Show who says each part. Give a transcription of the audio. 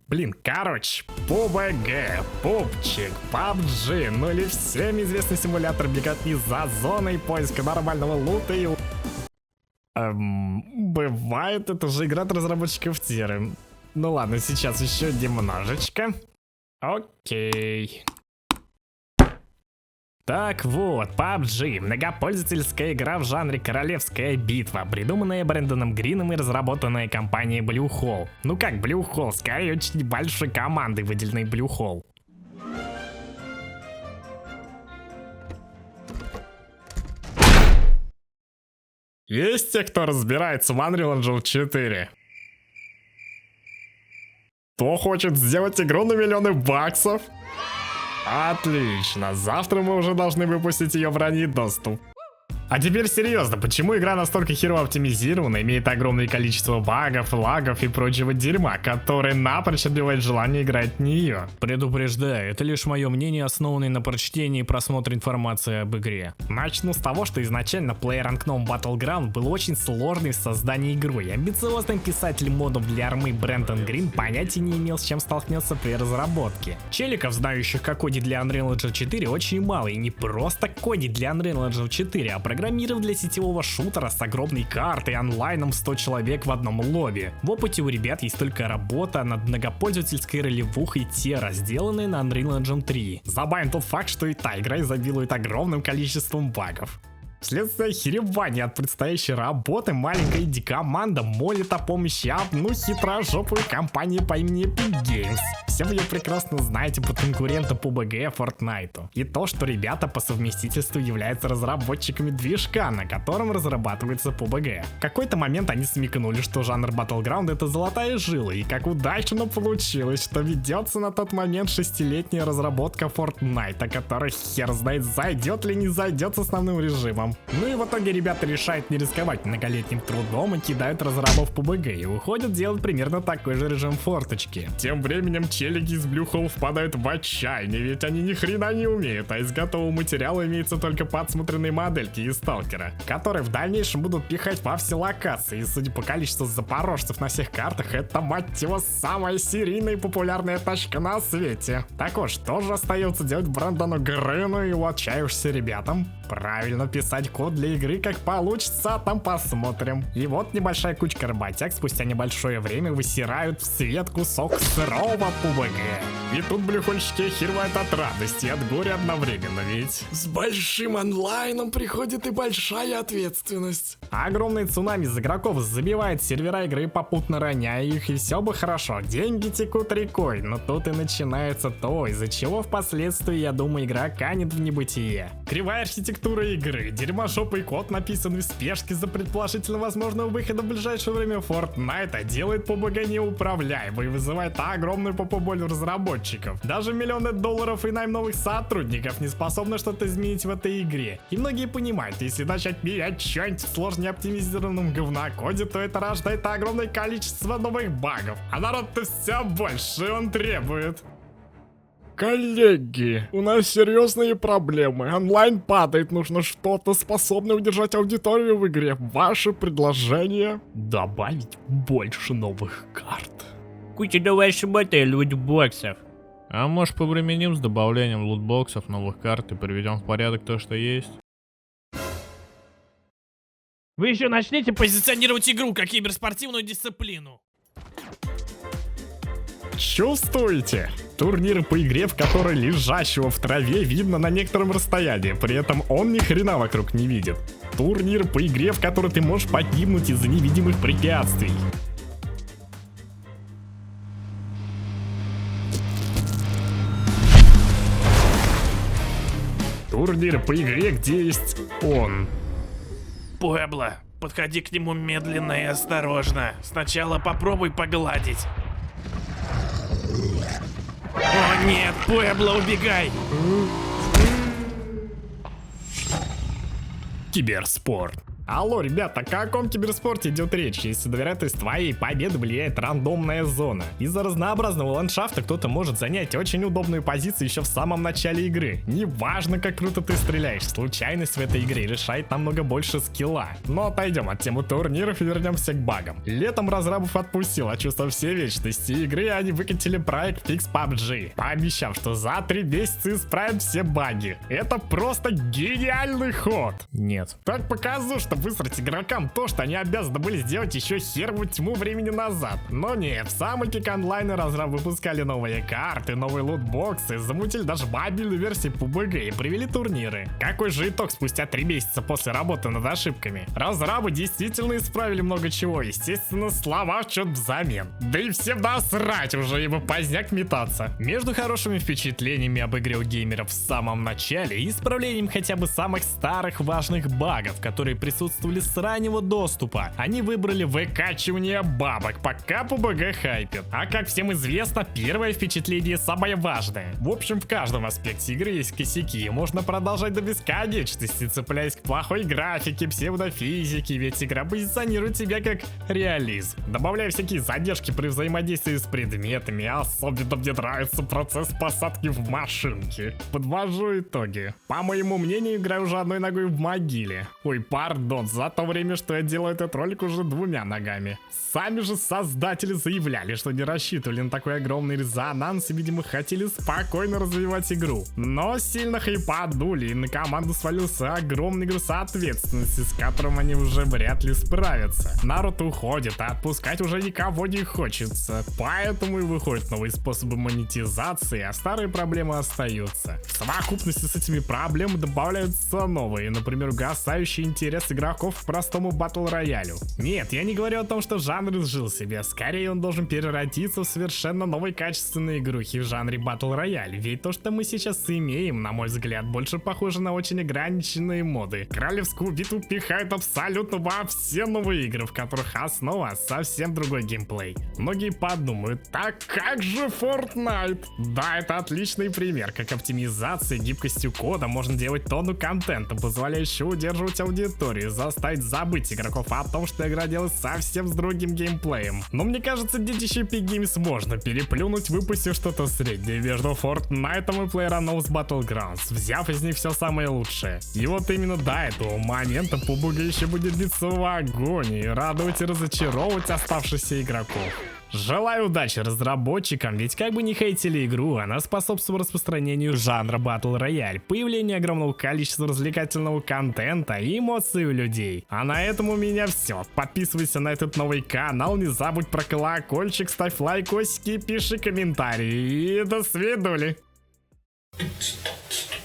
Speaker 1: Блин, короче, PUBG, пупчик, PUBG, ну или всем известный симулятор беготни за зоной поиска нормального лута и... бывает, это же игра от разработчиков Тиры. Ну ладно, сейчас еще немножечко. Окей. Так вот, PUBG, многопользовательская игра в жанре королевская битва, придуманная Брэндоном Грином и разработанная компанией Bluehole. Ну как Bluehole, скорее очень большой командой, выделенной Bluehole. Есть те, кто разбирается в Unreal Engine 4? Кто хочет сделать игру на миллионы баксов? Отлично, завтра мы уже должны выпустить ее в ранний доступ. А теперь серьезно, почему игра настолько херово оптимизирована, имеет огромное количество багов, лагов и прочего дерьма, которые напрочь отбивает желание играть в нее?
Speaker 2: Предупреждаю, это лишь мое мнение, основанное на прочтении и просмотре информации об игре.
Speaker 1: Начну с того, что изначально PlayerUnknown Battleground был очень сложный в создании игрой, и амбициозный писатель модов для армы Брэндон Грин понятия не имел, с чем столкнется при разработке. Челиков, знающих о коде для Unreal Engine 4, очень мало, и не просто коде для Unreal Engine 4, а программировал для сетевого шутера с огромной картой и онлайном 100 человек в одном лобби. В опыте у ребят есть только работа над многопользовательской ролевухой Terra, сделанной на Unreal Engine 3. Забавен тот факт, что и та игра изобилует огромным количеством багов. Вследствие охеревания от предстоящей работы маленькая инди-команда молит о помощи одну хитрожопую компанию по имени Epic Games. Все вы ее прекрасно знаете под конкурента PUBG Fortnite. И то, что ребята по совместительству являются разработчиками движка, на котором разрабатывается PUBG. В какой-то момент они смекнули, что жанр Battleground это золотая жила, и как удачно получилось, что ведется на тот момент 6-летняя разработка Fortnite, которая хер знает, зайдет ли не зайдет с основным режимом. Ну и в итоге ребята решают не рисковать многолетним трудом и кидают разрабов PUBG и уходят делать примерно такой же режим форточки. Тем временем челики из Bluehole впадают в отчаяние, ведь они ни хрена не умеют, а из готового материала имеются только подсмотренные модельки из Сталкера, которые в дальнейшем будут пихать во все локации, и судя по количеству запорожцев на всех картах, это, мать его, самая серийная и популярная тачка на свете. Так вот, что же остается делать Брэндону Грину и его отчаявшимся ребятам? Правильно, писать код для игры как получится, а там посмотрим. И вот небольшая кучка работяг спустя небольшое время высирают в свет кусок сырого PUBG. И тут блюхольщики охеревают от радости и от горя одновременно, ведь
Speaker 3: с большим онлайном приходит и большая ответственность.
Speaker 1: Огромный цунами из игроков забивает сервера игры, попутно роняя их, и все бы хорошо, деньги текут рекой, но тут и начинается то, из-за чего впоследствии, я думаю, игра канет в небытие. Кривая архитектура игры, дерьмошопый код, написанный в спешке за предположительно возможного выхода в ближайшее время Fortnite, делает PUBG неуправляемой и вызывает огромную попу-боль у разработчиков. Даже миллионы долларов и найм новых сотрудников не способны что-то изменить в этой игре. И многие понимают, если начать менять что-нибудь в сложно оптимизированном говнокоде, то это рождает огромное количество новых багов. А народ-то все больше он требует.
Speaker 3: Коллеги, у нас серьезные проблемы. Онлайн падает, нужно что-то способное удержать аудиторию в игре. Ваше предложение?
Speaker 2: Добавить больше новых карт. Куча давай шмотай лутбоксов. А может повременим с добавлением лутбоксов, новых карт и приведем в порядок то, что есть?
Speaker 4: Вы еще начните позиционировать игру как киберспортивную дисциплину.
Speaker 1: Чувствуете? Турнир по игре, в которой лежащего в траве видно на некотором расстоянии, при этом он ни хрена вокруг не видит. Турнир по игре, в которой ты можешь погибнуть из-за невидимых препятствий. Турнир по игре, где есть он.
Speaker 4: Пуэбло, подходи к нему медленно и осторожно. Сначала попробуй погладить. О нет, Пуэбло, убегай!
Speaker 1: Киберспорт.
Speaker 3: Алло, ребята, о каком киберспорте идет речь, если на вероятность твоей победы влияет рандомная зона? Из-за разнообразного ландшафта кто-то может занять очень удобную позицию еще в самом начале игры. Неважно, как круто ты стреляешь, случайность в этой игре решает намного больше скилла. Но отойдем от темы турниров и вернемся к багам. Летом разрабов отпустило чувство всей вечности игры, и они выкатили проект Fix PUBG, пообещав, что за 3 месяца исправят все баги. Это просто гениальный ход.
Speaker 2: Нет.
Speaker 3: Так показываю, что высрать игрокам то, что они обязаны были сделать еще херовую тьму времени назад. Но нет, в самый пик онлайна разрабы выпускали новые карты, новые лутбоксы, замутили даже мобильную версию PUBG и провели турниры. Какой же итог спустя 3 месяца после работы над ошибками? Разрабы действительно исправили много чего, естественно, слова в счет взамен. Да и всем насрать уже, ибо поздняк метаться. Между хорошими впечатлениями об игре у геймеров в самом начале и исправлением хотя бы самых старых важных багов, которые присутствовали с раннего доступа, они выбрали выкачивание бабок, пока PUBG хайпит. А как всем известно, первое впечатление самое важное. В общем, в каждом аспекте игры есть косяки, и можно продолжать до бесконечности, цепляясь к плохой графике, псевдофизике, ведь игра позиционирует себя как реализм. Добавляя всякие задержки при взаимодействии с предметами, особенно мне нравится процесс посадки в машинки. Подвожу итоги. По моему мнению, игра уже одной ногой в могиле. Ой, пардон, за то время, что я делаю этот ролик, уже 2 ногами. Сами же создатели заявляли, что не рассчитывали на такой огромный резонанс и, видимо, хотели спокойно развивать игру. Но сильно хайпанули, и на команду свалился огромный груз ответственности, с которым они уже вряд ли справятся. Народ уходит, а отпускать уже никого не хочется. Поэтому и выходят новые способы монетизации, а старые проблемы остаются. В совокупности с этими проблемами добавляются новые, например, угасающий интерес игроков к простому батл роялю. Нет, я не говорю о том, что жанр изжил себя, скорее он должен переродиться в совершенно новой качественной игрухи в жанре батл рояль, ведь то, что мы сейчас имеем, на мой взгляд, больше похоже на очень ограниченные моды. Королевскую битву пихают абсолютно во все новые игры, в которых основа совсем другой геймплей. Многие подумают, так как же Fortnite? Да, это отличный пример, как оптимизацией, гибкостью кода можно делать тонну контента, позволяющего удерживать аудиторию, заставить забыть игроков о том, что игра делает совсем с другим геймплеем. Но мне кажется, детище Epic Games можно переплюнуть, выпустив что-то среднее между Fortnite и PlayerUnknown's Battlegrounds, взяв из них все самое лучшее. И вот именно до этого момента PUBG еще будет биться в агонии, радовать и разочаровывать оставшихся игроков. Желаю удачи разработчикам, ведь как бы не хейтили игру, она способствует распространению жанра Battle Royale, появлению огромного количества развлекательного контента и эмоций у людей. А на этом у меня все. Подписывайся на этот новый канал, не забудь про колокольчик, ставь лайкосики, пиши комментарии и до свидули.